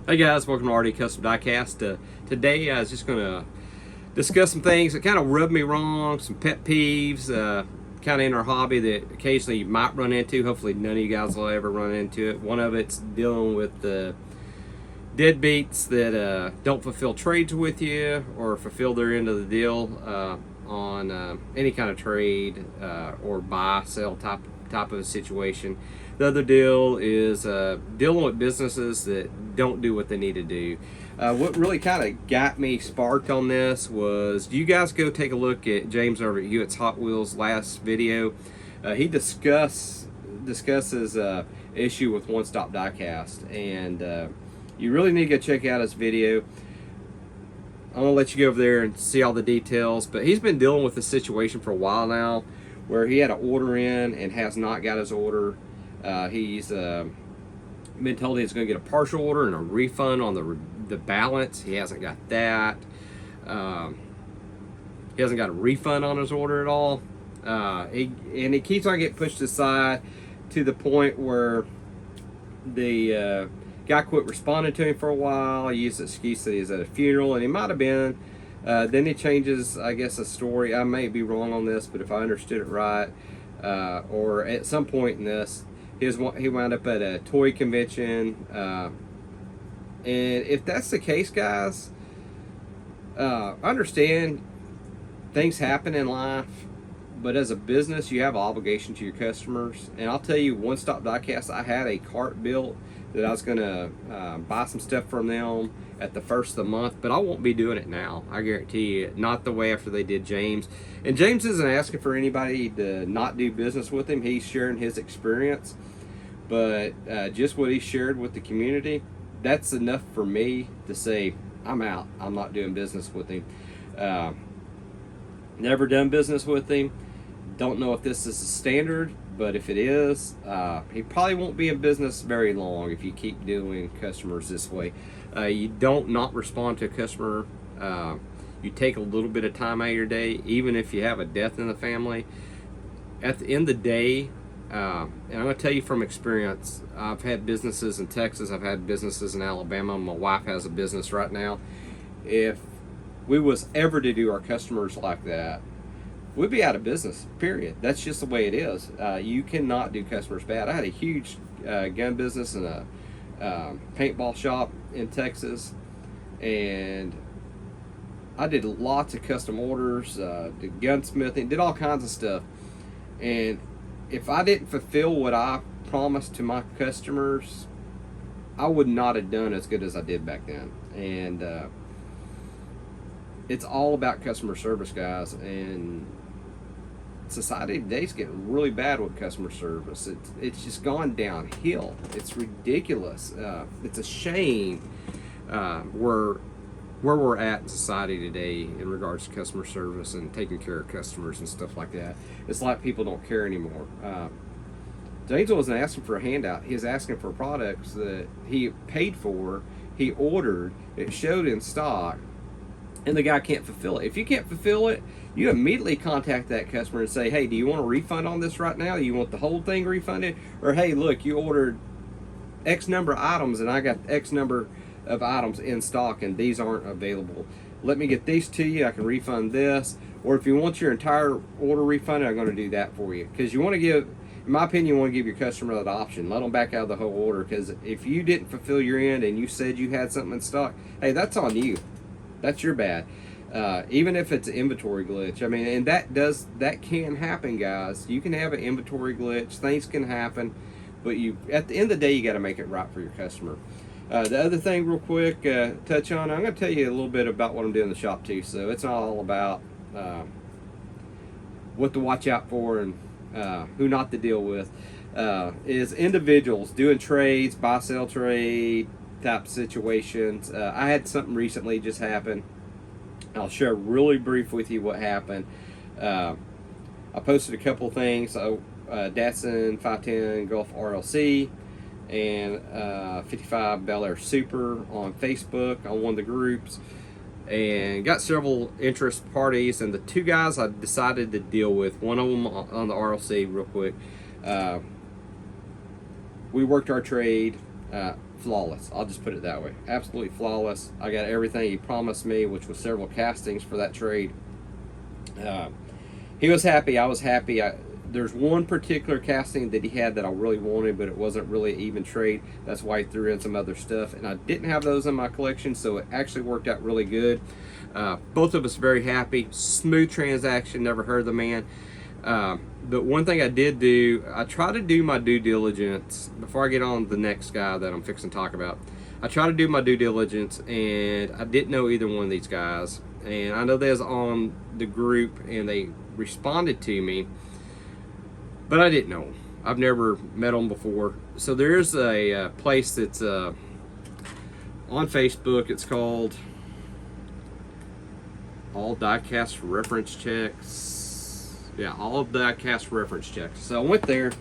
Hey guys, welcome to RD Custom Diecast. Today I was just going to discuss some things that kind of rub me wrong, some pet peeves, kind of in our hobby that occasionally you might run into. Hopefully none of you guys will ever run into it. One of it's dealing with the deadbeats that don't fulfill trades with you or fulfill their end of the deal on any kind of trade or buy, sell type of a situation. The other deal is dealing with businesses that don't do what they need to do. What really kind of got me sparked on this was, you guys go take a look at James over at Hewitt's Hot Wheels last video. He discusses issue with One Stop Diecast, and you really need to go check out his video. I'm gonna let you go over there and see all the details, but he's been dealing with this situation for a while now, where he had an order in and has not got his order. He's been told he's going to get a partial order and a refund on the balance. He hasn't got that. He hasn't got a refund on his order at all. He keeps on getting pushed aside to the point where the guy quit responding to him for a while. He used the excuse that he's at a funeral, and he might have been. Then he changes, I guess, the story. I may be wrong on this, but if I understood it right, or at some point in this, he wound up at a toy convention. And if that's the case, guys, understand things happen in life, but as a business, you have an obligation to your customers. And I'll tell you, One Stop Diecast, I had a cart built that I was going to buy some stuff from them at the first of the month, but I won't be doing it now. I guarantee you, not the way after they did James. And James isn't asking for anybody to not do business with him. He's sharing his experience, but just what he shared with the community, that's enough for me to say, I'm out. I'm not doing business with him. Never done business with him. Don't know if this is a standard, but if it is, he probably won't be in business very long if you keep doing customers this way. You don't not respond to a customer. You take a little bit of time out of your day, even if you have a death in the family. At the end of the day, and I'm going to tell you from experience, I've had businesses in Texas, I've had businesses in Alabama, my wife has a business right now. If we was ever to do our customers like that, we'd be out of business, period. That's just the way it is. You cannot do customers bad. I had a huge gun business and a paintball shop in Texas, and I did lots of custom orders, did gunsmithing, did all kinds of stuff. And if I didn't fulfill what I promised to my customers, I would not have done as good as I did back then. And it's all about customer service, guys. And society today is getting really bad with customer service. It's just gone downhill. It's ridiculous. It's a shame where we're at in society today in regards to customer service and taking care of customers and stuff like that. It's like people don't care anymore. James wasn't asking for a handout. He was asking for products that he paid for, he ordered, it showed in stock, and the guy can't fulfill it. If you can't fulfill it, you immediately contact that customer and say, hey, do you want a refund on this right now? Do you want the whole thing refunded? Or, hey, look, you ordered X number of items and I got X number of items in stock and these aren't available. Let me get these to you. I can refund this. Or if you want your entire order refunded, I'm going to do that for you. Because you want to give, in my opinion, you want to give your customer that option. Let them back out of the whole order. Because if you didn't fulfill your end and you said you had something in stock, hey, that's on you. That's your bad. Even if it's an inventory glitch. I mean, and that can happen, guys. You can have an inventory glitch. Things can happen. But at the end of the day, you got to make it right for your customer. The other thing, real quick, touch on, I'm going to tell you a little bit about what I'm doing in the shop too. So it's not all about what to watch out for and who not to deal with. Is individuals doing trades, buy-sell trade type situations. I had something recently just happen. I'll share really brief with you what happened. I posted a couple things. So Datsun 510 Gulf RLC and 55 Bel Air Super on Facebook on one of the groups, and got several interest parties. And the two guys I decided to deal with, one of them on the RLC, real quick, we worked our trade. flawless. I'll just put it that way. Absolutely flawless. I got everything he promised me, which was several castings for that trade. He was happy. I was happy. There's one particular casting that he had that I really wanted, but it wasn't really an even trade. That's why he threw in some other stuff, and I didn't have those in my collection, so it actually worked out really good. Both of us very happy. Smooth transaction. Never heard of the man. But one thing I did do, I try to do my due diligence before I get on to the next guy that I'm fixing to talk about. I try to do my due diligence, and I didn't know either one of these guys. And I know they was on the group, and they responded to me, but I didn't know them. I've never met them before. So there's a place that's on Facebook. It's called All Diecast Reference Checks. Yeah, All Diecast Reference Checks. So I went there,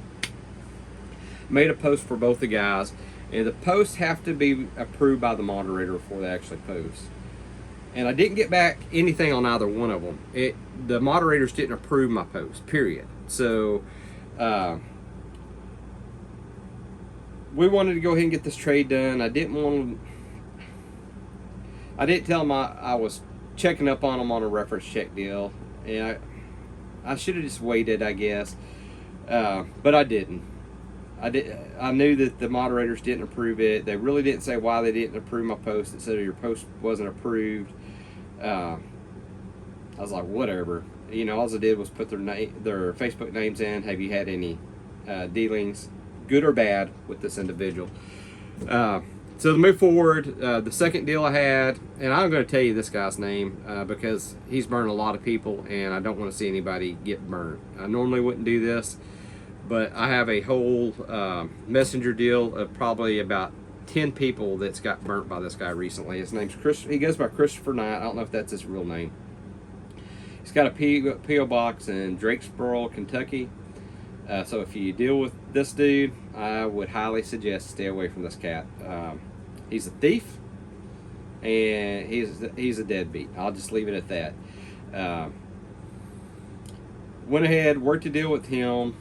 made a post for both the guys, and the posts have to be approved by the moderator before they actually post. And I didn't get back anything on either one of them. The moderators didn't approve my post, period. So we wanted to go ahead and get this trade done. I didn't tell them I was checking up on them on a reference check deal, and I should have just waited, I guess, but I didn't. I knew that the moderators didn't approve it. They really didn't say why they didn't approve my post. It said your post wasn't approved. I was like, whatever. You know, all I did was put their Facebook names in. Have you had any dealings, good or bad, with this individual? So to move forward, the second deal I had, and I'm going to tell you this guy's name because he's burned a lot of people, and I don't want to see anybody get burnt. I normally wouldn't do this, but I have a whole messenger deal of probably about 10 people that's got burnt by this guy recently. His name's Chris. He goes by Christopher Knight. I don't know if that's his real name. He's got a P.O. box in Drakesboro, Kentucky. So if you deal with this dude, I would highly suggest stay away from this cat. He's a thief, and he's a deadbeat. I'll just leave it at that. Went ahead, worked a deal with him.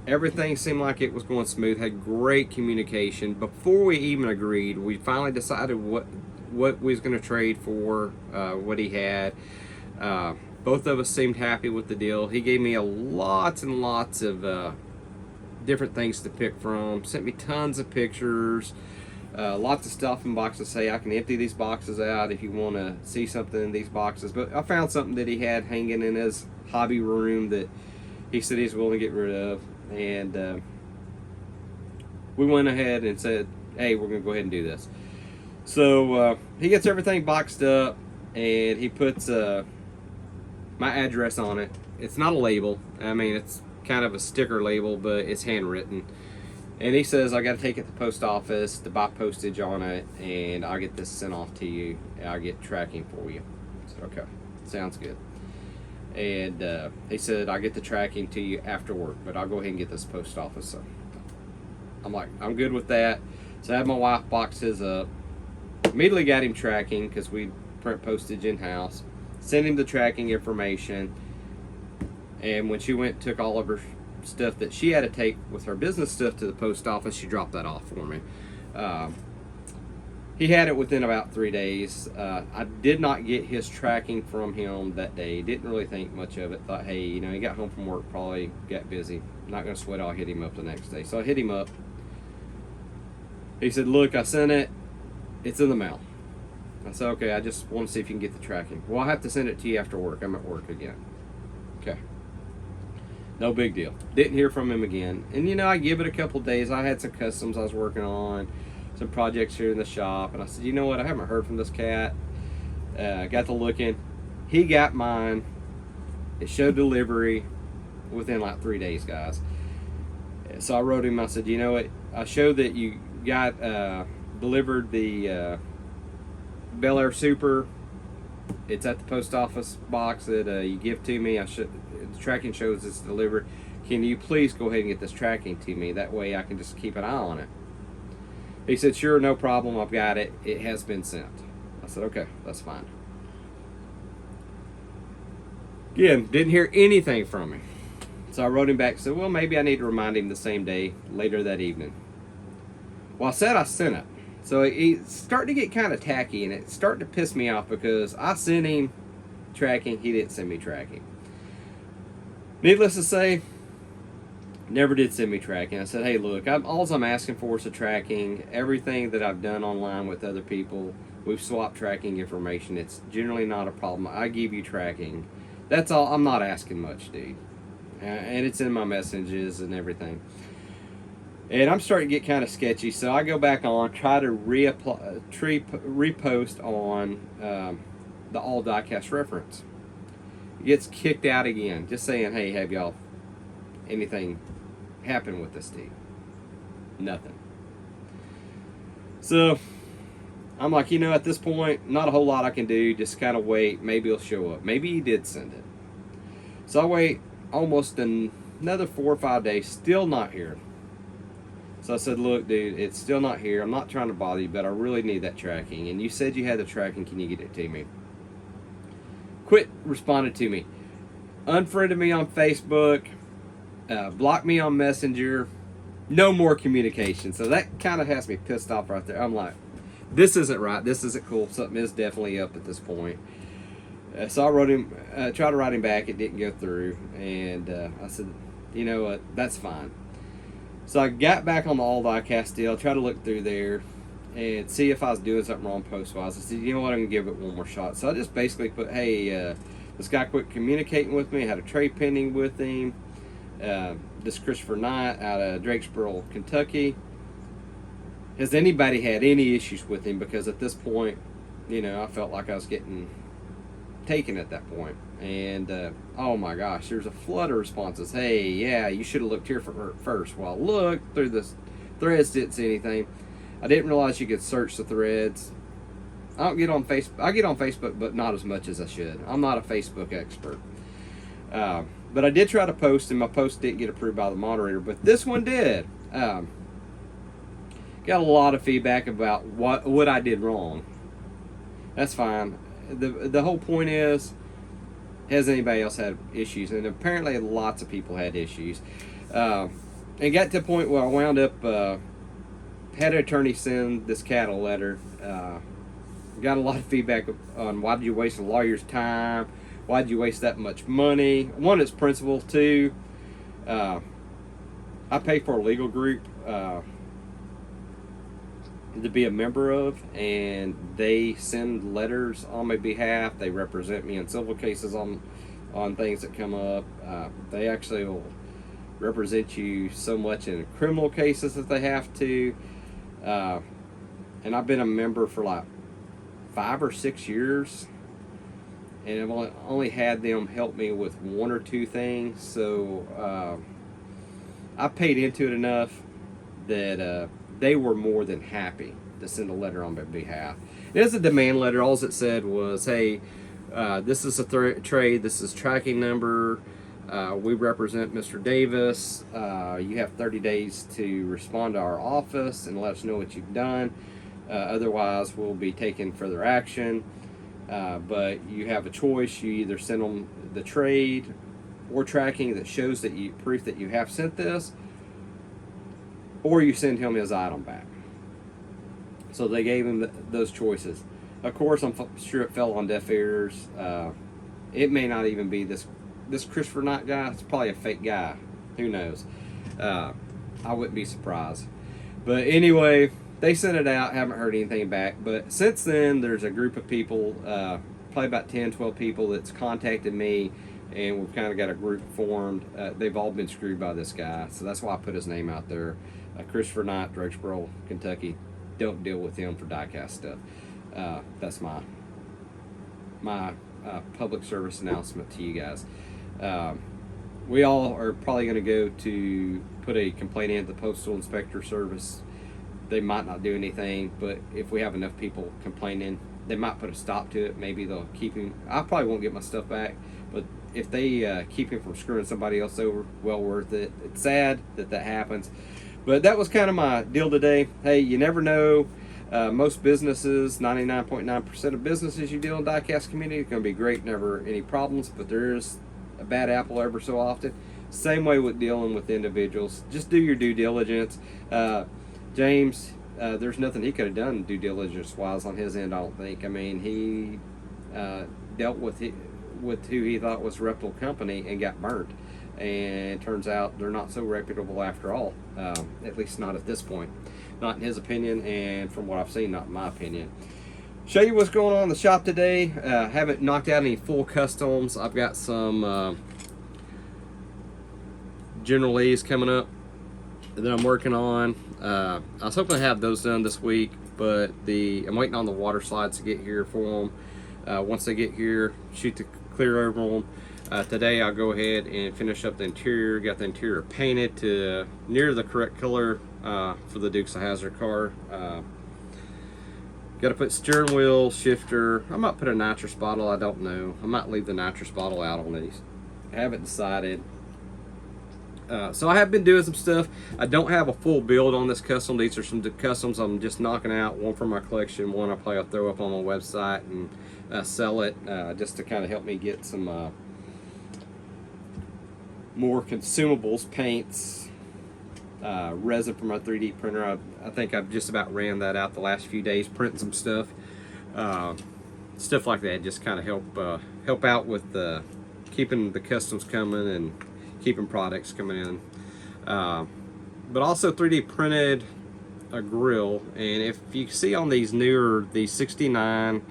Everything seemed like it was going smooth. Had great communication. Before we even agreed, we finally decided what we was going to trade for, what he had. Both of us seemed happy with the deal. He gave me lots and lots of different things to pick from. Sent me tons of pictures, lots of stuff in boxes. Say I can empty these boxes out if you want to see something in these boxes. But I found something that he had hanging in his hobby room that he said he's willing to get rid of. And we went ahead and said, hey, we're going to go ahead and do this. So he gets everything boxed up, and he puts my address on it. It's not a label. I mean, it's kind of a sticker label, but it's handwritten. And he says, I got to take it to the post office to buy postage on it, and I'll get this sent off to you. I'll get tracking for you. I said, okay, sounds good. And he said, I'll get the tracking to you after work, but I'll go ahead and get this post office. So I'm like, I'm good with that. So I had my wife box his up. Immediately got him tracking because we print postage in-house. Sent him the tracking information. And when she went and took all of her stuff that she had to take with her business stuff to the post office, she dropped that off for me. He had it within about 3 days. I did not get his tracking from him that day. Didn't really think much of it. Thought, hey, you know, he got home from work, probably got busy. Not going to sweat, I'll hit him up the next day. So I hit him up. He said, look, I sent it. It's in the mail. I said, okay, I just want to see if you can get the tracking. Well, I have to send it to you after work. I'm at work again. Okay. No big deal. Didn't hear from him again. And, you know, I give it a couple days. I had some customs I was working on, some projects here in the shop. And I said, you know what? I haven't heard from this cat. Got to looking. He got mine. It showed delivery within like 3 days, guys. So I wrote him. I said, you know what? I showed that you got delivered the Bel Air Super. It's at the post office box that you give to me. The tracking shows it's delivered. Can you please go ahead and get this tracking to me? That way I can just keep an eye on it. He said, sure, no problem. I've got it. It has been sent. I said, okay, that's fine. Again, didn't hear anything from him. So I wrote him back and said, well, maybe I need to remind him the same day, later that evening. Well, I said I sent it. So it's starting to get kind of tacky, and it's starting to piss me off because I sent him tracking, he didn't send me tracking. Needless to say, never did send me tracking. I said, hey, look, all I'm asking for is the tracking. Everything that I've done online with other people, we've swapped tracking information. It's generally not a problem. I give you tracking. That's all. I'm not asking much, dude. And it's in my messages and everything. And I'm starting to get kind of sketchy, so I go back on, try to repost on the all diecast reference. It gets kicked out again, just saying, hey, have y'all anything happen with this team? Nothing. So I'm like, at this point, not a whole lot I can do. Just kind of wait. Maybe he'll show up. Maybe he did send it. So I wait almost another 4 or 5 days, still not here. So I said, look, dude, it's still not here. I'm not trying to bother you, but I really need that tracking. And you said you had the tracking. Can you get it to me? Quit responding to me. Unfriended me on Facebook. Blocked me on Messenger. No more communication. So that kind of has me pissed off right there. I'm like, this isn't right. This isn't cool. Something is definitely up at this point. So I wrote him, tried to write him back. It didn't go through. And I said, you know what? That's fine. So I got back on the all diecast deal, tried to look through there and see if I was doing something wrong post-wise. I said, you know what, I'm going to give it one more shot. So I just basically put, hey, this guy quit communicating with me. I had a trade pending with him. This Christopher Knight out of Drakesboro, Kentucky. Has anybody had any issues with him? Because at this point, I felt like I was getting taken at that point. And oh my gosh, there's a flood of responses. Hey, yeah, you should have looked here first. Well, I looked through the threads, didn't see anything. I didn't realize you could search the threads. I get on Facebook, but not as much as I should. I'm not a Facebook expert. But I did try to post, and my post didn't get approved by the moderator, but this one did. Got a lot of feedback about what I did wrong. That's fine. The whole point is, has anybody else had issues? And apparently lots of people had issues. And got to the point where I wound up, had an attorney send this cat a letter. Got a lot of feedback on why did you waste a lawyer's time? Why did you waste that much money? One, it's principle. Two, I pay for a legal group to be a member of, and they send letters on my behalf. They represent me in civil cases on things that come up. They actually will represent you so much in criminal cases if they have to. And I've been a member for like 5 or 6 years, and I've only had them help me with 1 or 2 things. So I paid into it enough that they were more than happy to send a letter on my behalf. It is a demand letter. All it said was, hey, this is a trade. This is tracking number. We represent Mr. Davis. You have 30 days to respond to our office and let us know what you've done. Otherwise, we'll be taking further action. But you have a choice. You either send them the trade or tracking that shows that proof that you have sent this, or you send him his item back. So they gave him those choices. Of course, I'm sure it fell on deaf ears. It may not even be this Christopher Knight guy. It's probably a fake guy. Who knows? I wouldn't be surprised. But anyway, they sent it out. Haven't heard anything back. But since then, there's a group of people, probably about 10, 12 people that's contacted me, and we've kind of got a group formed. They've all been screwed by this guy. So that's why I put his name out there. Christopher Knight, Drakesboro, Kentucky. Don't deal with him for diecast stuff. That's my public service announcement to you guys. We all are probably going to go to put a complaint in at the Postal Inspector Service. They might not do anything, but if we have enough people complaining, they might put a stop to it. Maybe they'll keep him. I probably won't get my stuff back, but if they keep him from screwing somebody else over, well worth it. It's sad that happens. But that was kind of my deal today. Hey, you never know. Most businesses, 99.9% of businesses you deal in the diecast community, it's going to be great, never any problems, but there is a bad apple ever so often. Same way with dealing with individuals. Just do your due diligence. James, there's nothing he could have done due diligence wise on his end. I don't think. I mean, he dealt with who he thought was a reputable company and got burnt. And it turns out they're not so reputable after all. At least not at this point. Not in his opinion, and from what I've seen, not in my opinion. Show you what's going on in the shop today. Haven't knocked out any full customs. I've got some General Lee's coming up that I'm working on. I was hoping to have those done this week, but I'm waiting on the water slides to get here for them. Once they get here, shoot the clear over them. Today I'll go ahead and finish up the interior. Got the interior painted to near the correct color for the Dukes of Hazzard car. Got to put steering wheel, shifter. I might put a nitrous bottle, I don't know. I might leave the nitrous bottle out on these. I haven't decided. So I have been doing some stuff. I don't have a full build on this custom. These are some customs I'm just knocking out. One for my collection, one I'll probably throw up on my website and sell it just to kind of help me get some more consumables, paints, resin for my 3D printer. I think I've just about ran that out the last few days, printing some stuff. Stuff like that, just kind of help out with keeping the customs coming and keeping products coming in. But also 3D printed a grill, and if you see on these newer, these 69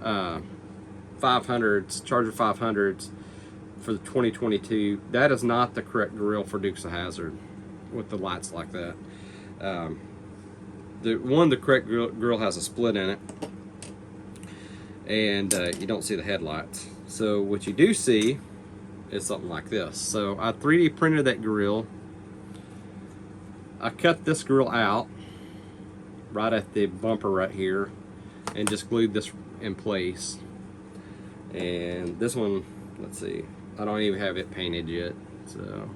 500s, Charger 500s for the 2022, that is not the correct grill for Dukes of Hazzard with the lights like that. The correct grill has a split in it, and you don't see the headlights. So what you do see is something like this. So I 3D printed that grill. I cut this grill out right at the bumper right here and just glued this in place. And this one, let's see, I don't even have it painted yet. So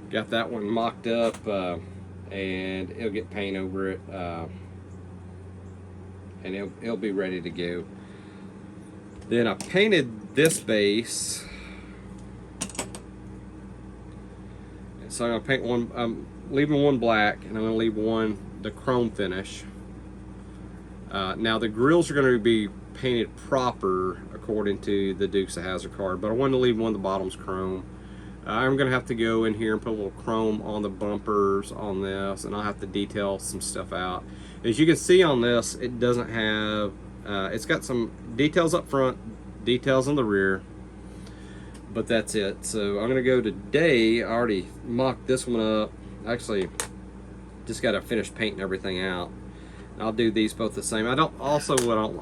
got that one mocked up, and it'll get paint over it, and it'll be ready to go. Then I painted this base. So I'm gonna paint one. I'm leaving one black, and I'm gonna leave one the chrome finish. Now the grills are gonna be painted proper according to the Dukes of Hazzard card, but I wanted to leave one of the bottoms chrome. I'm gonna have to go in here and put a little chrome on the bumpers on this, and I'll have to detail some stuff out. As you can see on this, it doesn't have. It's got some details up front, details on the rear. But that's it. So I'm gonna go today. I already mocked this one up. Actually, just got to finish painting everything out. I'll do these both the same.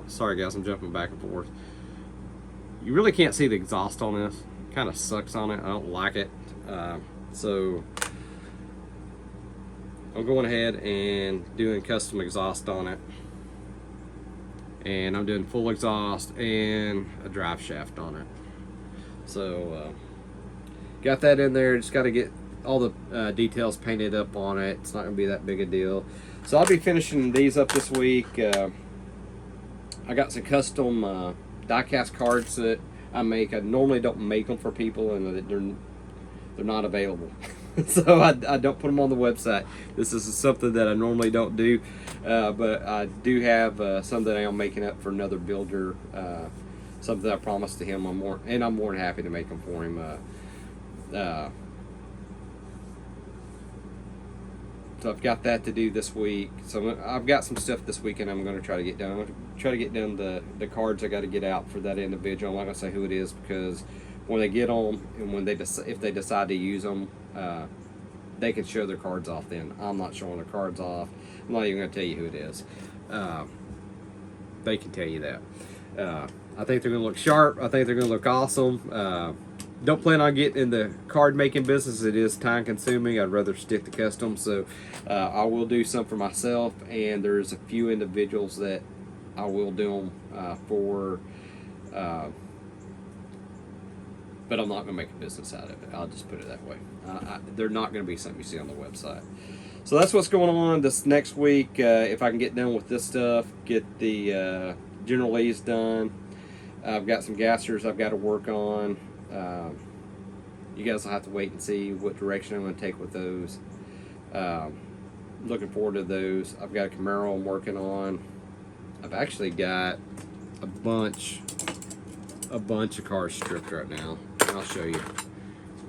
Sorry guys, I'm jumping back and forth. You really can't see the exhaust on this. Kind of sucks on it. I don't like it. So I'm going ahead and doing custom exhaust on it. And I'm doing full exhaust and a drive shaft on it. So got that in there. Just got to get all the details painted up on it. It's not going to be that big a deal. So I'll be finishing these up this week. I got some custom die-cast cards that I make. I normally don't make them for people, and they're not available. So I don't put them on the website. This is something that I normally don't do, but I do have some that I am making up for another builder. Something I promised to him. I'm more than happy to make them for him. So I've got that to do this week. So I've got some stuff this weekend I'm going to try to get done. I'm going to try to get done the cards I got to get out for that individual. I'm not going to say who it is, because when they get them and when if they decide to use them, they can show their cards off then. I'm not showing their cards off. I'm not even going to tell you who it is. They can tell you that. I think they're going to look sharp. I think they're going to look awesome. Don't plan on getting in the card making business. It is time consuming. I'd rather stick to custom. So I will do some for myself, and there's a few individuals that I will do them for. But I'm not going to make a business out of it. I'll just put it that way. They're not going to be something you see on the website. So that's what's going on this next week. If I can get done with this stuff, get the General Lee's done. I've got some gassers I've got to work on. You guys will have to wait and see what direction I'm going to take with those. looking forward to those. I've got a Camaro I'm working on. I've actually got a bunch of cars stripped right now. I'll show you.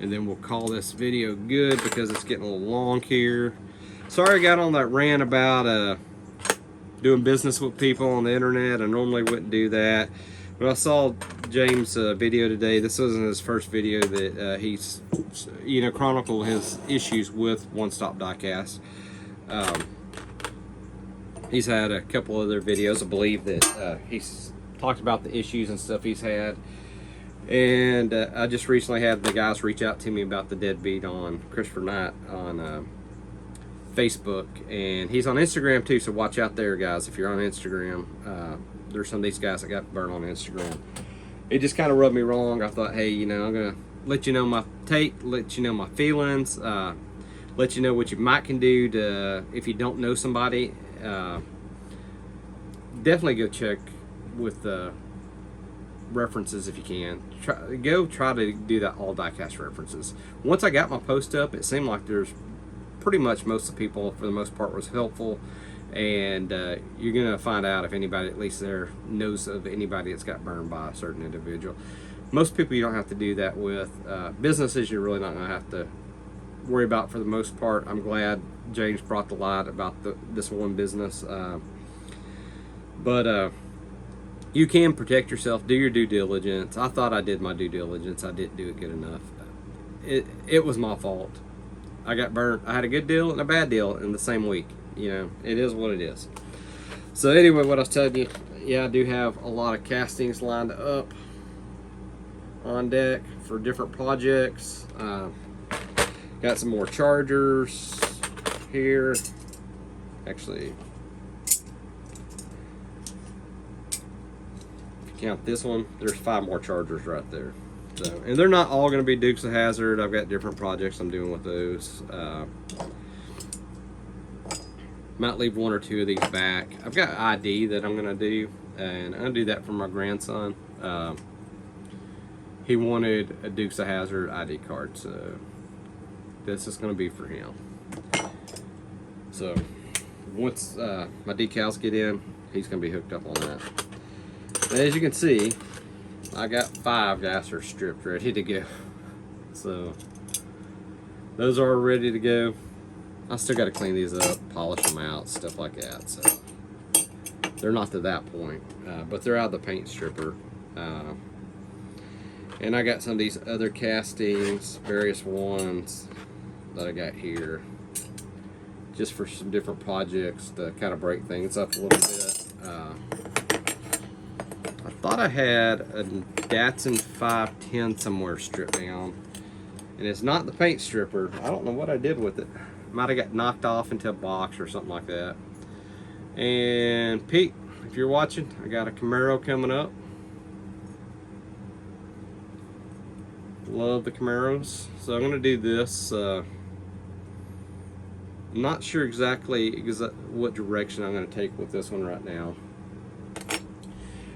And then we'll call this video good because it's getting a little long here. Sorry I got on that rant about doing business with people on the internet. I normally wouldn't do that. But I saw James' video today. This wasn't his first video that he's, chronicled his issues with One Stop Diecast. He's had a couple other videos, I believe, that he's talked about the issues and stuff he's had. And I just recently had the guys reach out to me about the Deadbeat on Christopher Knight on Facebook. And he's on Instagram too, so watch out there, guys, if you're on Instagram. There's some of these guys that got burned on Instagram. It just kind of rubbed me wrong. I thought, hey, I'm going to let you know my take, let you know my feelings, let you know what you might can do to, if you don't know somebody, definitely go check with references if you can. Try to do that all diecast references. Once I got my post up, it seemed like there's pretty much most of the people, for the most part, was helpful. And you're going to find out if anybody, at least there, knows of anybody that's got burned by a certain individual. Most people you don't have to do that with. Businesses you're really not going to have to worry about for the most part. I'm glad James brought the light about this one business. But you can protect yourself, do your due diligence. I thought I did my due diligence. I didn't do it good enough. It was my fault. I got burnt. I had a good deal and a bad deal in the same week. It is what it is. So anyway, what I was telling you, yeah, I do have a lot of castings lined up on deck for different projects. Got some more chargers here. Actually, if you count this one, there's 5 more chargers right there. So, and they're not all going to be Dukes of Hazzard. I've got different projects I'm doing with those. Might leave 1 or 2 of these back. I've got ID that I'm going to do, and I'm going to do that for my grandson. He wanted a Dukes of Hazzard ID card, so this is going to be for him. So once my decals get in, he's going to be hooked up on that. And as you can see, I got 5 guys are stripped ready to go. So those are ready to go. I still got to clean these up, polish them out, stuff like that. So they're not to that point, but they're out of the paint stripper. And I got some of these other castings, various ones that I got here, just for some different projects to kind of break things up a little bit. I thought I had a Datsun 510 somewhere stripped down, and it's not the paint stripper. I don't know what I did with it. Might have got knocked off into a box or something like that. And Pete, if you're watching, I got a Camaro coming up. Love the Camaros. So I'm going to do this. I'm not sure exactly what direction I'm going to take with this one right now.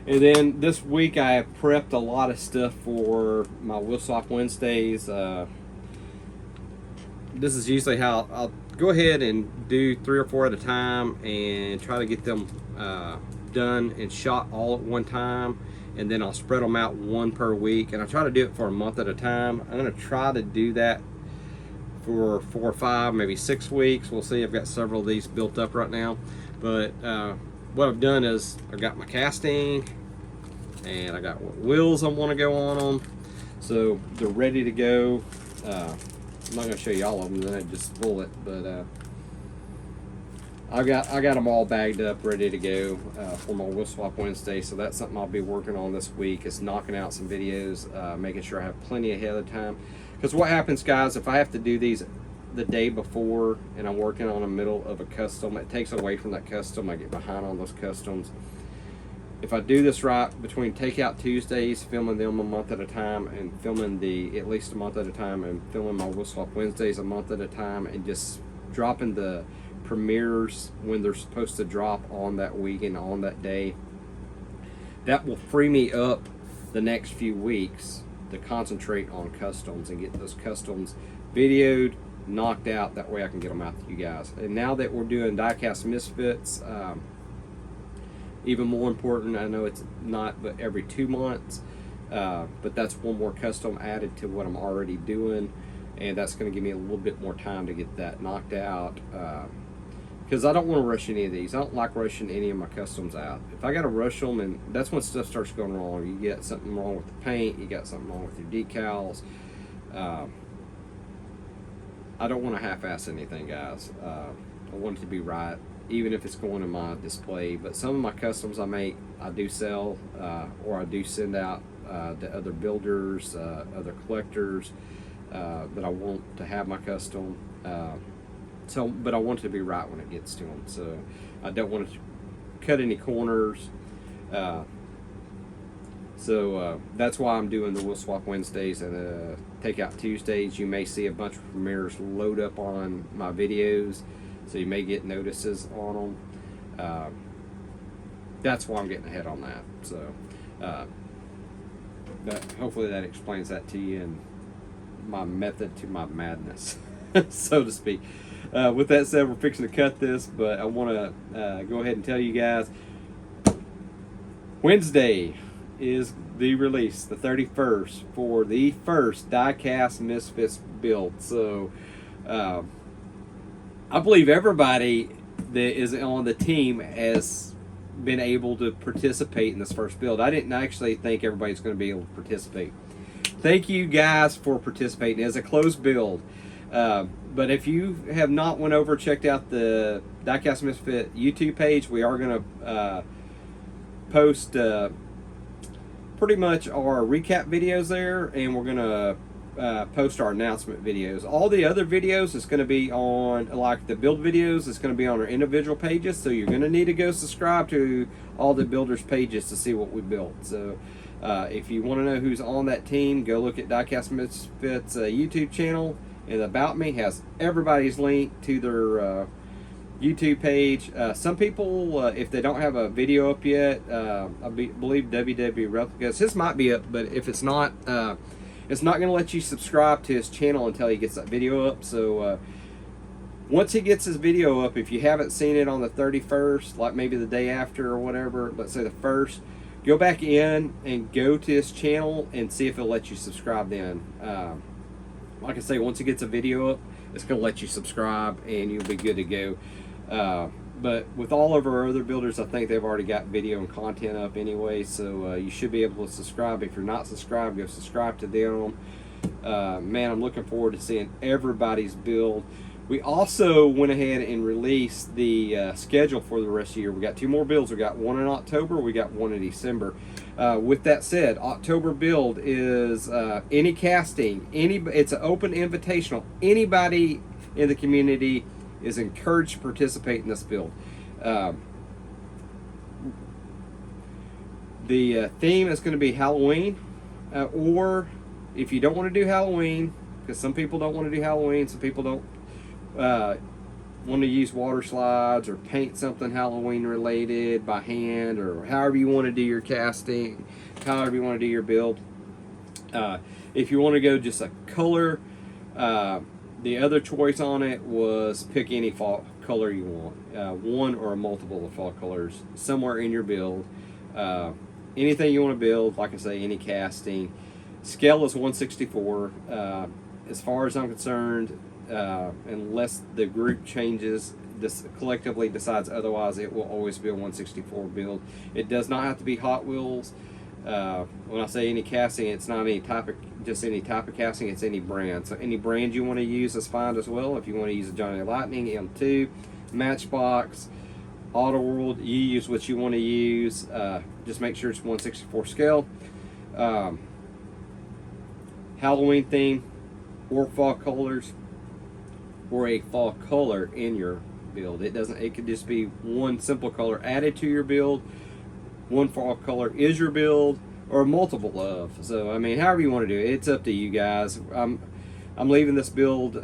And then this week I have prepped a lot of stuff for my Wheel Swap Wednesdays. This is usually how I'll go ahead and do 3 or 4 at a time and try to get them done and shot all at one time, and then I'll spread them out 1 per week, and I try to do it for a month at a time. I'm going to try to do that for 4 or 5, maybe 6 weeks. We'll see. I've got several of these built up right now, but what I've done is I've got my casting and I got what wheels I want to go on them, so they're ready to go. I'm not going to show you all of them, then I just spoil it, but I got them all bagged up, ready to go for my Wheel Swap Wednesday. So that's something I'll be working on this week, is knocking out some videos, making sure I have plenty ahead of time. Because what happens, guys, if I have to do these the day before and I'm working on the middle of a custom, it takes away from that custom. I get behind on those customs. If I do this right, between Takeout Tuesdays, filming them a month at a time, and filming at least a month at a time, and filming my Wheel Swap Wednesdays a month at a time, and just dropping the premieres when they're supposed to drop on that week and on that day, that will free me up the next few weeks to concentrate on customs and get those customs videoed, knocked out. That way I can get them out to you guys. And now that we're doing Diecast Misfits, even more important, I know it's not but every 2 months, but that's one more custom added to what I'm already doing, and that's going to give me a little bit more time to get that knocked out, because I don't want to rush any of these. I don't like rushing any of my customs out. If I got to rush them, and that's when stuff starts going wrong. You get something wrong with the paint, you got something wrong with your decals. I don't want to half-ass anything, guys. I want it to be right, even if it's going in my display. But some of my customs I do sell, or I do send out to other builders, other collectors that I want to have my custom. But I want it to be right when it gets to them. So I don't want to cut any corners. So that's why I'm doing the Wheel Swap Wednesdays and Takeout Tuesdays. You may see a bunch of premieres load up on my videos, so you may get notices on them. That's why I'm getting ahead on that. So but hopefully that explains that to you and my method to my madness, so to speak. With that said, we're fixing to cut this, but I want to go ahead and tell you guys, Wednesday is the release, the 31st, for the first Diecast Misfits build. So I believe everybody that is on the team has been able to participate in this first build. I didn't actually think everybody's going to be able to participate. Thank you guys for participating. It's a closed build. But if you have not went over checked out the Diecast Misfit YouTube page, we are going to post pretty much our recap videos there, and we're going to post our announcement videos. All the other videos is going to be on, like the build videos, it's going to be on our individual pages, so you're going to need to go subscribe to all the builders pages to see what we built. So if you want to know who's on that team, go look at Diecast Misfits YouTube channel, and About Me has everybody's link to their YouTube page. Some people, if they don't have a video up yet, I believe WW Replicas, his might be up, but if it's not going to let you subscribe to his channel until he gets that video up. So once he gets his video up, if you haven't seen it on the 31st, like maybe the day after or whatever, let's say the 1st, go back in and go to his channel and see if it'll let you subscribe then. Like I say, once he gets a video up, it's going to let you subscribe and you'll be good to go. But with all of our other builders, I think they've already got video and content up anyway, so you should be able to subscribe. If you're not subscribed, go subscribe to them. Man, I'm looking forward to seeing everybody's build. We also went ahead and released the schedule for the rest of the year. We got 2 more builds. We got one in October, we got one in December. With that said, October build is any casting, it's an open invitational. Anybody in the community is encouraged to participate in this build. The theme is going to be Halloween, or if you don't want to do Halloween, because some people don't want to do Halloween, some people don't want to use water slides or paint something Halloween related by hand, or however you want to do your casting, however you want to do your build. If you want to go just a color, the other choice on it was pick any fall color you want, one or a multiple of fall colors somewhere in your build. Anything you want to build, like I say, any casting. Scale is 1/64. As far as I'm concerned, unless the group changes, this collectively decides otherwise, it will always be a 1/64 build. It does not have to be Hot Wheels. When I say any casting, it's not any type of, just any type of casting, it's any brand. So any brand you want to use is fine as well. If you want to use a Johnny Lightning, M2, Matchbox, Auto World, you use what you want to use. Just make sure it's 1/64 scale. Halloween theme or fall colors, or a fall color in your build. It could just be one simple color added to your build. One fall color is your build, or multiple of. So I mean, however you want to do it, it's up to you guys. I'm leaving this build.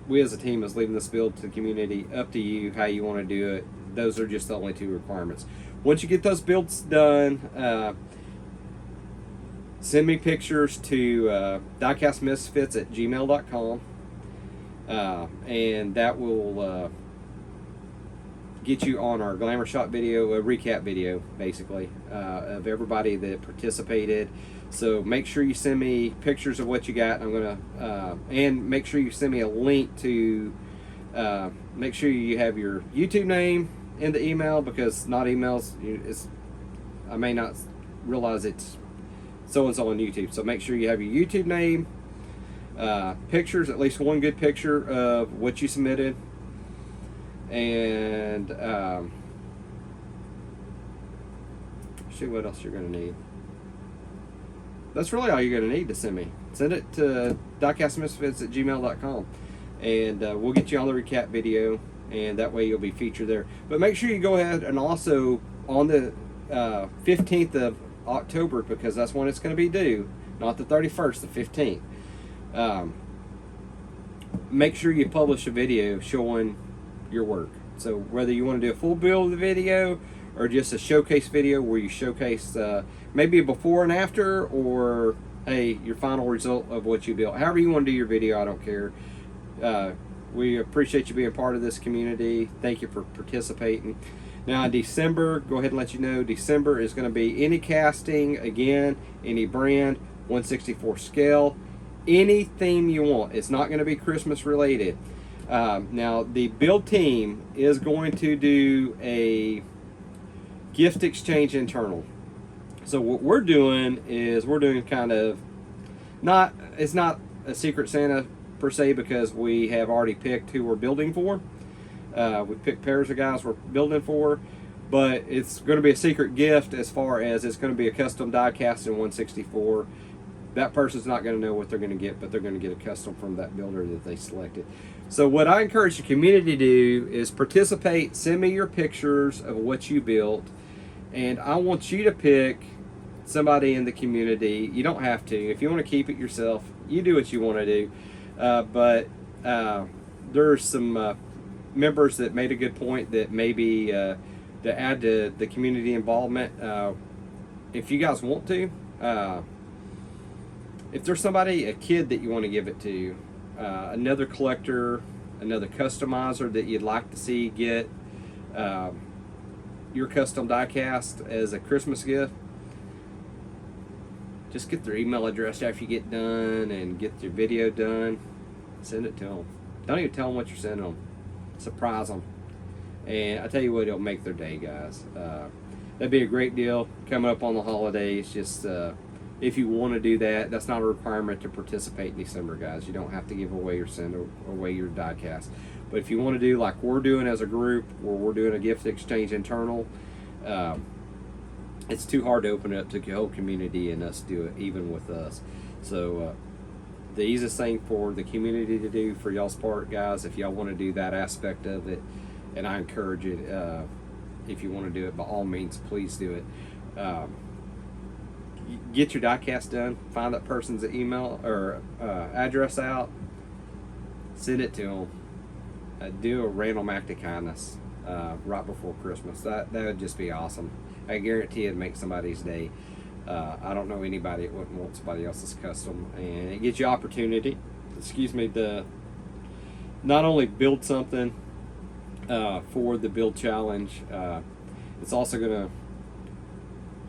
We as a team is leaving this build to the community. Up to you how you want to do it. Those are just the only 2 requirements. Once you get those builds done, send me pictures to diecastmisfits@gmail.com. and that will get you on our glamour shot video, a recap video basically of everybody that participated. So make sure you send me pictures of what you got. I'm gonna and make sure you send me a link to make sure you have your YouTube name in the email, because not emails, I may not realize it's so-and-so on YouTube. So make sure you have your YouTube name, pictures, at least one good picture of what you submitted, and see what else you're going to need. That's really all you're going to need to send me. Send it to diecastmisfits@gmail.com, and we'll get you on the recap video, and that way you'll be featured there. But make sure you go ahead and also on the 15th of October, because that's when it's going to be due, not the 31st, the 15th. Make sure you publish a video showing your work. So whether you want to do a full build of the video or just a showcase video where you showcase maybe a before and after, or hey, your final result of what you built. However you want to do your video, I don't care. We appreciate you being part of this community. Thank you for participating. Now in December, go ahead and let you know, December is going to be any casting, again, any brand, 1/64 scale, any theme you want. It's not going to be Christmas related. Now the build team is going to do a gift exchange internal. So what we're doing is we're doing kind of it's not a Secret Santa per se, because we have already picked who we're building for. We picked pairs of guys we're building for, but it's going to be a secret gift as far as it's going to be a custom die cast in 1/64. That person's not going to know what they're going to get, but they're going to get a custom from that builder that they selected. So what I encourage the community to do is participate. Send me your pictures of what you built, and I want you to pick somebody in the community. You don't have to. If you want to keep it yourself, you do what you want to do. But there's some members that made a good point that maybe to add to the community involvement. If you guys want to, if there's somebody, a kid that you want to give it to, another collector, another customizer that you'd like to see get your custom die cast as a Christmas gift, just get their email address after you get done and get your video done. Send it to them. Don't even tell them what you're sending them. Surprise them. And I tell you what, it'll make their day, guys. That'd be a great deal coming up on the holidays. Just if you want to do that, that's not a requirement to participate in December, guys. You don't have to give away or send away your die cast. But if you want to do like we're doing as a group, where we're doing a gift exchange internal, it's too hard to open it up to the whole community and us do it, even with us. So the easiest thing for the community to do for y'all's part, guys, if y'all want to do that aspect of it, and I encourage it, if you want to do it, by all means, please do it. Get your die cast done, find that person's email or address out, send it to them. Do a random act of kindness right before Christmas. That would just be awesome. I guarantee it'd make somebody's day. I don't know anybody that wouldn't want somebody else's custom, and it gives you opportunity, to not only build something for the build challenge, it's also going to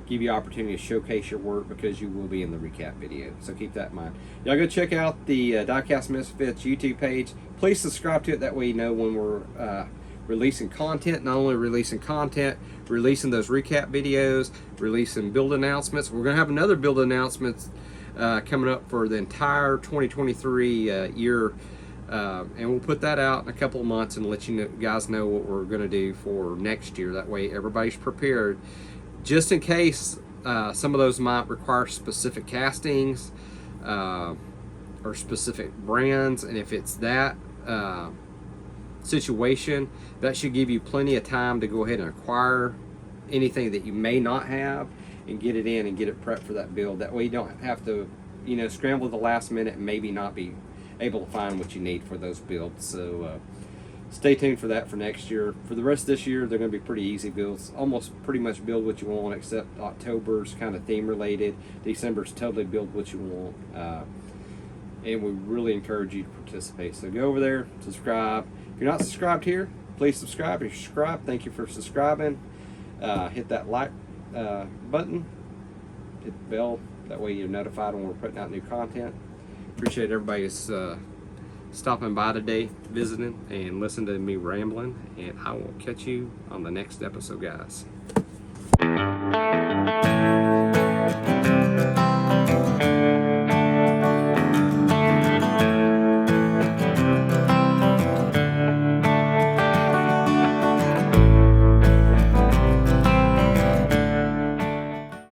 give you opportunity to showcase your work, because you will be in the recap video. So keep that in mind. Y'all go check out the Diecast Misfits YouTube page. Please subscribe to it. That way you know when we're releasing content. Not only releasing content, releasing those recap videos, releasing build announcements. We're going to have another build announcements coming up for the entire 2023 year. And we'll put that out in a couple of months and let you guys know what we're going to do for next year. That way everybody's prepared. Just in case some of those might require specific castings or specific brands, and if it's that situation, that should give you plenty of time to go ahead and acquire anything that you may not have and get it in and get it prepped for that build. That way you don't have to, scramble at the last minute and maybe not be able to find what you need for those builds. So stay tuned for that for next year. For the rest of this year, they're going to be pretty easy builds. Almost pretty much build what you want, except October's kind of theme related. December's totally build what you want. and we really encourage you to participate. So go over there, subscribe. If you're not subscribed here, please subscribe. If you're subscribed, thank you for subscribing. Hit that like button, hit the bell, that way you're notified when we're putting out new content. Appreciate everybody's stopping by today, visiting, and listening to me rambling, and I will catch you on the next episode, guys.